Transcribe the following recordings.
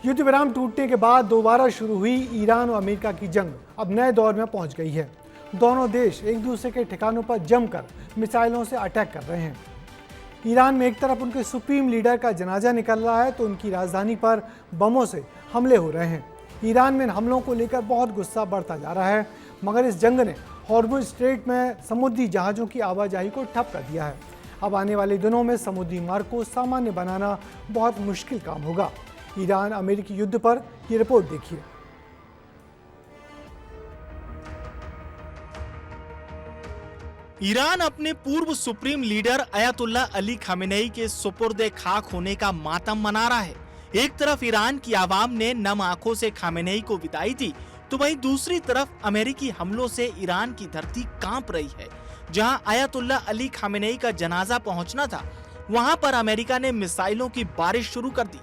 युद्ध विराम टूटने के बाद दोबारा शुरू हुई ईरान और अमेरिका की जंग अब नए दौर में पहुंच गई है। दोनों देश एक दूसरे के ठिकानों पर जमकर मिसाइलों से अटैक कर रहे हैं। ईरान में एक तरफ उनके सुप्रीम लीडर का जनाजा निकल रहा है तो उनकी राजधानी पर बमों से हमले हो रहे हैं। ईरान में इन हमलों को लेकर बहुत गुस्सा बढ़ता जा रहा है, मगर इस जंग ने हॉर्मुज स्ट्रेट में समुद्री जहाज़ों की आवाजाही को ठप कर दिया है। अब आने वाले दिनों में समुद्री मार्ग को सामान्य बनाना बहुत मुश्किल काम होगा। ईरान अमेरिकी युद्ध पर यह रिपोर्ट देखिए। ईरान अपने पूर्व supreme leader Ayatollah Ali Khamenei के सुपुर्दे खाक होने का मातम मना रहा है। एक तरफ ईरान की आवाम ने नम आंखों से खामेनेई को विदाई दी, तो वहीं दूसरी तरफ अमेरिकी हमलों से ईरान की धरती कांप रही है। जहां अयातुल्ला अली खामेनेई का जनाजा पहुंचना था, वहां पर अमेरिका ने मिसाइलों की बारिश शुरू कर दी।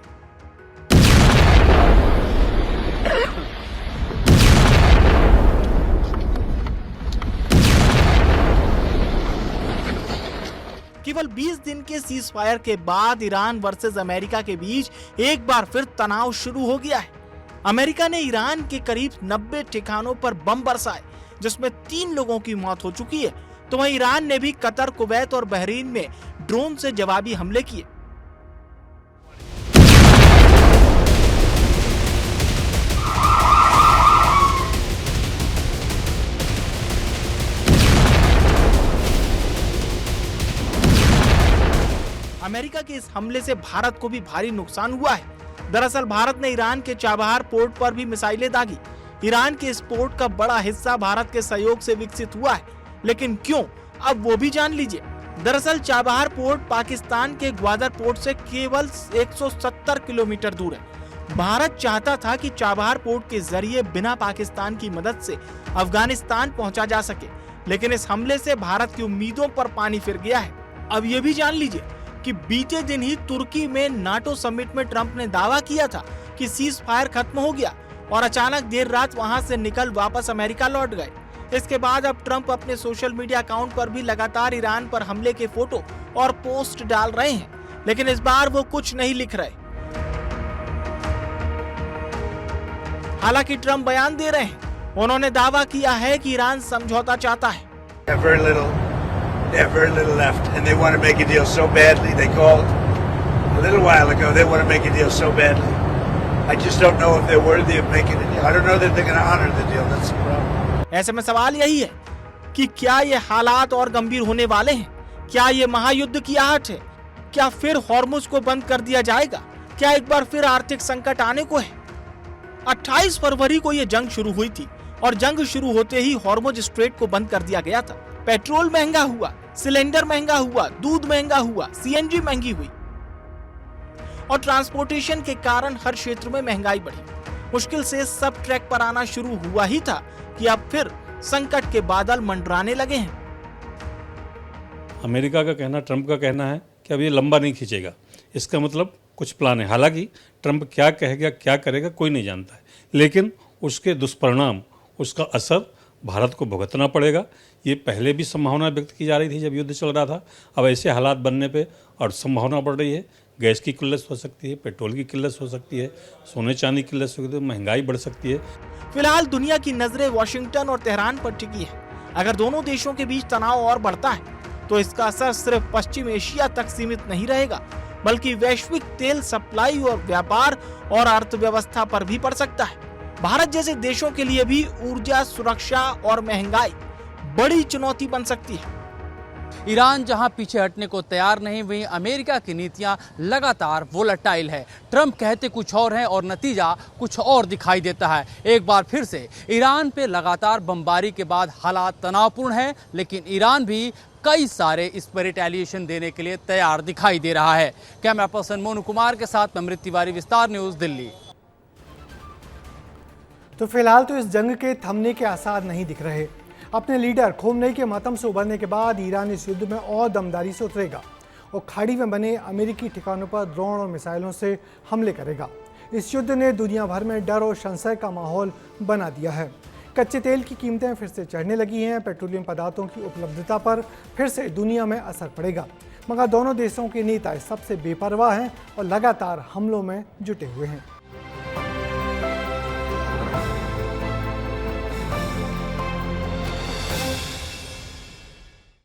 केवल 20 दिन के सीज फायर के बाद ईरान वर्सेस अमेरिका के बीच एक बार फिर तनाव शुरू हो गया है। अमेरिका ने ईरान के करीब 90 ठिकानों पर बम बरसाए, जिसमें 3 लोगों की मौत हो चुकी है। तो वहीं ईरान ने भी कतर, कुवैत और बहरीन में ड्रोन से जवाबी हमले किए। अमेरिका के इस हमले से भारत को भी भारी नुकसान हुआ है। दरअसल भारत ने ईरान के चाबहार पोर्ट पर भी मिसाइलें दागी। ईरान के इस पोर्ट का बड़ा हिस्सा भारत के सहयोग से विकसित हुआ है, लेकिन क्यों, अब वो भी जान लीजिए। दरअसल चाबहार पोर्ट पाकिस्तान के ग्वादर पोर्ट से केवल 170 किलोमीटर दूर है। भारत चाहता था कि चाबहार पोर्ट के जरिए बिना पाकिस्तान की मदद से अफगानिस्तान पहुंचा जा सके, लेकिन इस हमले से भारत की उम्मीदों पर पानी फिर गया है। अब ये भी जान लीजिए कि बीते दिन ही तुर्की में नाटो समिट में ट्रंप ने दावा किया था कि सीज फायर खत्म हो गया और अचानक देर रात वहां से निकल वापस अमेरिका लौट गए। इसके बाद अब ट्रंप अपने सोशल मीडिया अकाउंट पर भी लगातार ईरान पर हमले के फोटो और पोस्ट डाल रहे हैं, लेकिन इस बार वो कुछ नहीं लिख रहे। हालांकि ट्रंप बयान दे रहे हैं। उन्होंने दावा किया है कि ईरान समझौता चाहता है। They have very little left, and they want to make a deal so badly. They called a little while ago. They want to make a deal so badly. I just don't know if they're worthy of making a deal. I don't know that they're going to honor the deal. That's the problem. ऐसे में सवाल यही है कि क्या ये हालात और गंभीर होने वाले हैं? क्या ये महायुद्ध की आहट है? क्या फिर हॉर्मुज को बंद कर दिया जाएगा? क्या एक बार फिर आर्थिक संकट आने को है? 28 फरवरी को ये जंग शुरू हुई थी और जंग शुरू होते ही हॉर्मुज स्ट्रेट को बंद कर दिया गया था। पेट्रोल महंगा हुआ, सिलेंडर महंगा हुआ, दूध महंगा हुआ, सीएनजी महंगी हुई और ट्रांसपोर्टेशन के कारण हर क्षेत्र में महंगाई बढ़ी। मुश्किल से सब ट्रैक पर आना शुरू हुआ ही था कि अब फिर संकट के बादल मंडराने लगे हैं। अमेरिका का कहना, ट्रंप का कहना है कि अब ये लंबा नहीं खींचेगा। इसका मतलब कुछ प्लान है। हालांकि ट्रंप क्या कहेगा, क्या करेगा, कोई नहीं जानता है, लेकिन उसके दुष्परिणाम, उसका असर भारत को भुगतना पड़ेगा। ये पहले भी संभावना व्यक्त की जा रही थी जब युद्ध चल रहा था। अब ऐसे हालात बनने पे और संभावना बढ़ रही है। गैस की किल्लत हो सकती है, पेट्रोल की किल्लत हो सकती है, सोने चांदी की किल्लत हो सकती है, महंगाई बढ़ सकती है। फिलहाल दुनिया की नजरें वॉशिंगटन और तेहरान पर टिकी है। अगर दोनों देशों के बीच तनाव और बढ़ता है तो इसका असर सिर्फ पश्चिम एशिया तक सीमित नहीं रहेगा, बल्कि वैश्विक तेल सप्लाई और व्यापार और अर्थव्यवस्था पर भी पड़ सकता है। भारत जैसे देशों के लिए भी ऊर्जा सुरक्षा और महंगाई बड़ी चुनौती बन सकती है। ईरान जहां पीछे हटने को तैयार नहीं, वहीं अमेरिका की नीतियां लगातार वोलेटाइल है। ट्रंप कहते कुछ और हैं और नतीजा कुछ और दिखाई देता है। एक बार फिर से ईरान पे लगातार बमबारी के बाद हालात तनावपूर्ण हैं, लेकिन ईरान भी कई सारे इस पर रिटेलिएशन देने के लिए तैयार दिखाई दे रहा है। कैमरा पर्सन मोनू कुमार के साथ अमृत तिवारी, विस्तार न्यूज, दिल्ली। तो फिलहाल तो इस जंग के थमने के आसार नहीं दिख रहे। अपने लीडर खोमेनी के मातम से उबरने के बाद ईरान इस युद्ध में और दमदारी से उतरेगा और खाड़ी में बने अमेरिकी ठिकानों पर ड्रोन और मिसाइलों से हमले करेगा। इस युद्ध ने दुनिया भर में डर और संशय का माहौल बना दिया है। कच्चे तेल की कीमतें फिर से चढ़ने लगी हैं। पेट्रोलियम पदार्थों की उपलब्धता पर फिर से दुनिया में असर पड़ेगा, मगर दोनों देशों के नेता सबसे बेपरवाह हैं और लगातार हमलों में जुटे हुए हैं।